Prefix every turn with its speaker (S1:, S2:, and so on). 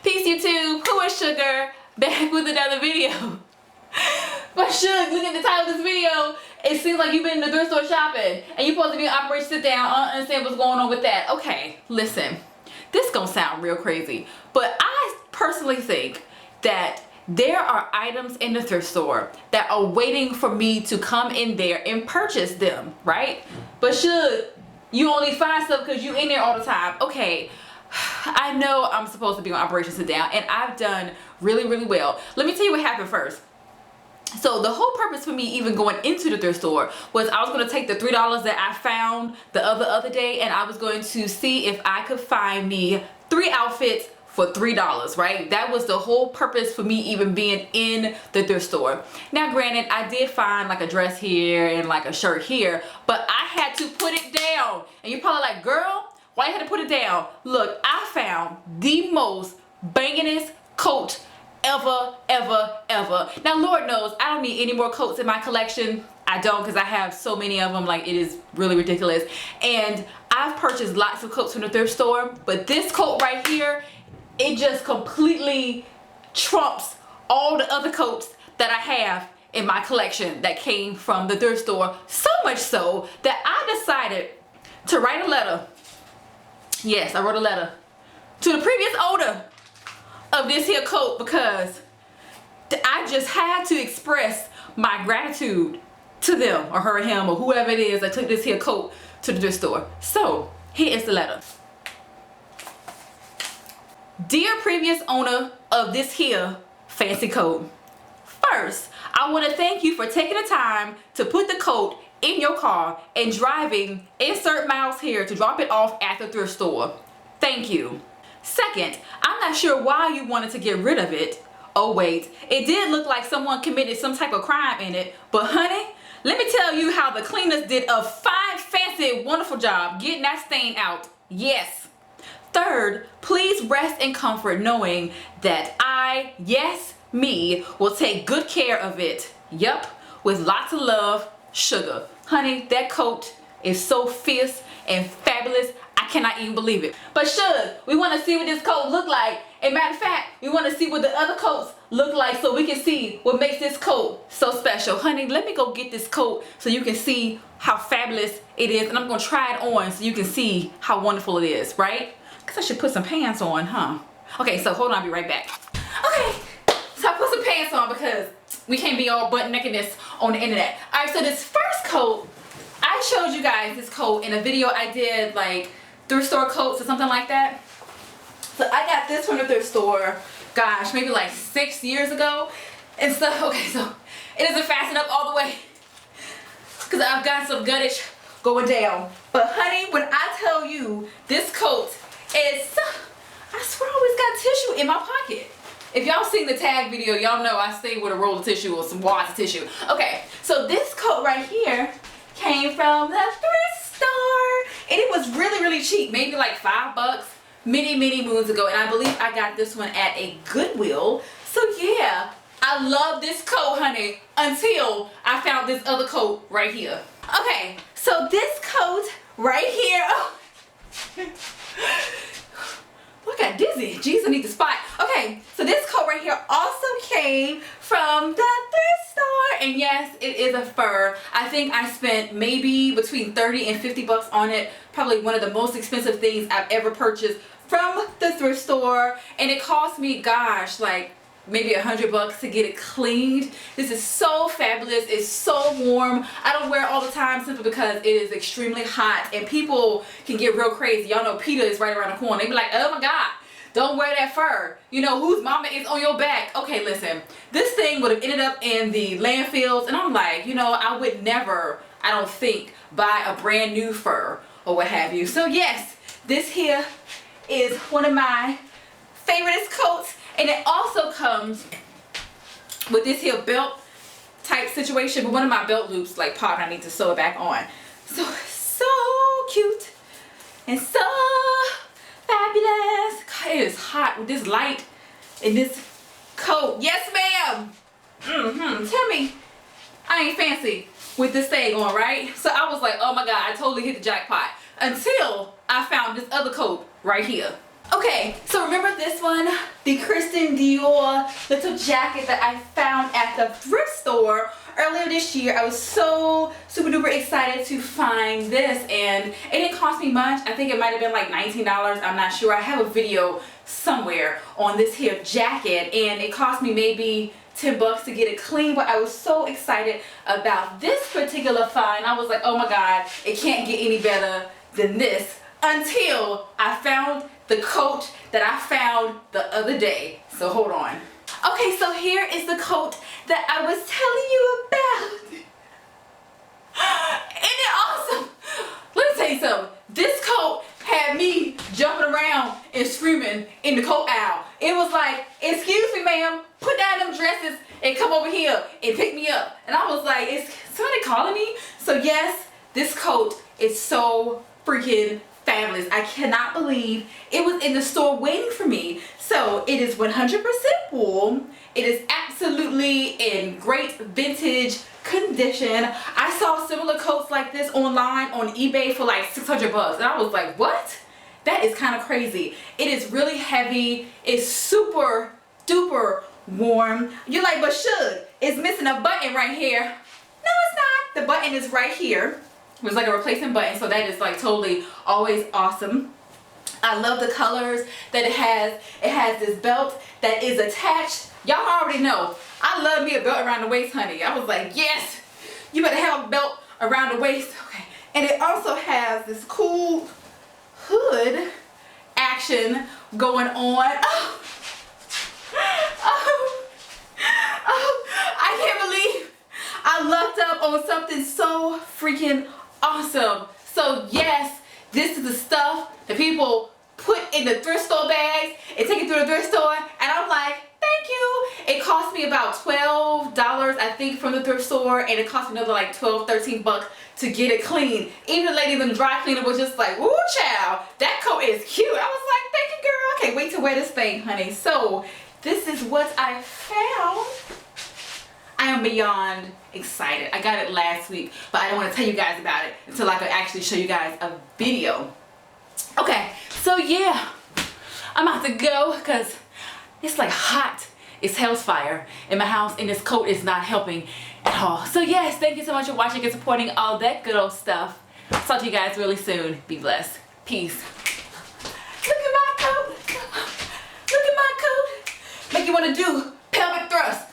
S1: Peace YouTube, who is Sugar? Back with another video. But Sugar, look at the title of this video. It seems like you've been in the thrift store shopping and you're supposed to be in Operation Sit Down. I don't understand what's going on with that. Okay, listen, this gonna sound real crazy, but I personally think that there are items in the thrift store that are waiting for me to come in there and purchase them, right? But Sugar, you only find stuff because you in there all the time. Okay, I know I'm supposed to be on Operation Sit Down and I've done really well. Let me tell you what happened first. So the whole purpose for me even going into the thrift store was I was going to take the $3 that I found the other day and I was going to see if I could find me 3 outfits for $3, right? That was the whole purpose for me even being in the thrift store. Now granted, I did find like a dress here and like a shirt here, but I had to put it down. And you're probably like, girl, why you had to put it down? Look, I found the most bangingest coat ever. Now Lord knows I don't need any more coats in my collection. I don't, because I have so many of them, like it is really ridiculous. And I've purchased lots of coats from the thrift store, but this coat right here, it just completely trumps all the other coats that I have in my collection that came from the thrift store. So much so that I decided to write a letter. Yes, I wrote a letter to the previous owner of this here coat because I just had to express my gratitude to them or her or him or whoever it is that took this here coat to the thrift store. So here is the letter. Dear previous owner of this here fancy coat, first I want to thank you for taking the time to put the coat in your car and driving insert miles here to drop it off at the thrift store. Thank you. Second, I'm not sure why you wanted to get rid of it. Oh wait, it did look like someone committed some type of crime in it, but honey, let me tell you how the cleaners did a fine, fancy, wonderful job getting that stain out. Yes. Third, please rest in comfort knowing that I, yes, me, will take good care of it. Yup, with lots of love, Sugar. Honey, that coat is so fierce and fabulous, I cannot even believe it. But Sugar, we want to see what this coat look like. And matter of fact, we want to see what the other coats look like so we can see what makes this coat so special. Honey, let me go get this coat so you can see how fabulous it is. And I'm going to try it on so you can see how wonderful it is, right? Because I should put some pants on, huh? Okay, so hold on, I'll be right back. Okay, so I put some pants on because we can't be all butt nakedness on the internet. All right, so this first coat, I showed you guys this coat in a video I did, like thrift store coats or something like that. So I got this from the thrift store, gosh, maybe like 6 years ago. And so, okay, so it doesn't fasten up all the way because I've got some guttage going down. But honey, when I tell you this coat is, I swear I always got tissue in my pocket. If y'all seen the tag video, y'all know I stay with a roll of tissue or some wads of tissue. Okay, so this coat right here came from the thrift store. And it was really cheap, maybe like $5 many moons ago. And I believe I got this one at a Goodwill. So yeah, I love this coat, honey, until I found this other coat right here. Okay, so this coat right here, oh. I got dizzy. Jeez, I need the spot. Okay, so this coat right here also came from the thrift store. And yes, it is a fur. I think I spent maybe between 30 and 50 bucks on it. Probably one of the most expensive things I've ever purchased from the thrift store. And it cost me, gosh, like maybe $100 to get it cleaned. This is so fabulous. It's so warm. I don't wear it all the time simply because it is extremely hot and people can get real crazy. Y'all know PETA is right around the corner. They be like, oh my God, don't wear that fur. You know, whose mama is on your back? Okay, listen, this thing would have ended up in the landfills and I'm like, you know, I would never, I don't think, buy a brand new fur or what have you. So yes, this here is one of my favorite coats. And it also comes with this here belt type situation, but one of my belt loops like popped and I need to sew it back on. So cute and so fabulous. God, it is hot with this light in this coat. Yes, ma'am. Tell me I ain't fancy with this thing on, right? So I was like, oh my God, I totally hit the jackpot until I found this other coat right here. Okay, so remember this one, the Christian Dior little jacket that I found at the thrift store earlier this year. I was so super duper excited to find this, and it didn't cost me much. I think it might have been like $19. I'm not sure. I have a video somewhere on this here jacket, and it cost me maybe 10 bucks to get it clean, but I was so excited about this particular find. I was like, oh my God, it can't get any better than this, until I found the coat that I found the other day. So hold on. Okay, so here is the coat that I was telling you about. Isn't it awesome? Let me tell you something. This coat had me jumping around and screaming in the coat aisle. It was like, excuse me ma'am, put down them dresses and come over here and pick me up. And I was like, is somebody calling me? So yes, this coat is so freaking fabulous. I cannot believe it was in the store waiting for me. So it is 100% wool. It is absolutely in great vintage condition. I saw similar coats like this online on eBay for like 600 bucks, and I was like, what? That is kind of crazy. It is really heavy. It's super duper warm. You're like, but Shug, it's missing a button right here. No, it's not. The button is right here. It was like a replacement button, so that is like totally always awesome. I love the colors that it has. It has this belt that is attached. Y'all already know, I love me a belt around the waist, honey. I was like, yes, you better have a belt around the waist. Okay. And it also has this cool hood action going on. I can't believe I lucked up on something so freaking awesome. So yes, this is the stuff that people put in the thrift store bags and take it through the thrift store, and I'm like, thank you. It cost me about $12, I think, from the thrift store, and it cost me another like 12, 13 bucks to get it clean. Even the lady in the dry cleaner was just like, woo child, that coat is cute. I was like, thank you girl, I can't wait to wear this thing, honey. So this is what I found. I am beyond excited. I got it last week, but I don't want to tell you guys about it until I can actually show you guys a video. Okay, so yeah, I'm about to go because it's like hot. It's hell's fire in my house, and this coat is not helping at all. So yes, thank you so much for watching and supporting all that good old stuff. I'll talk to you guys really soon. Be blessed. Peace. Look at my coat. Look at my coat. Make you want to do pelvic thrust.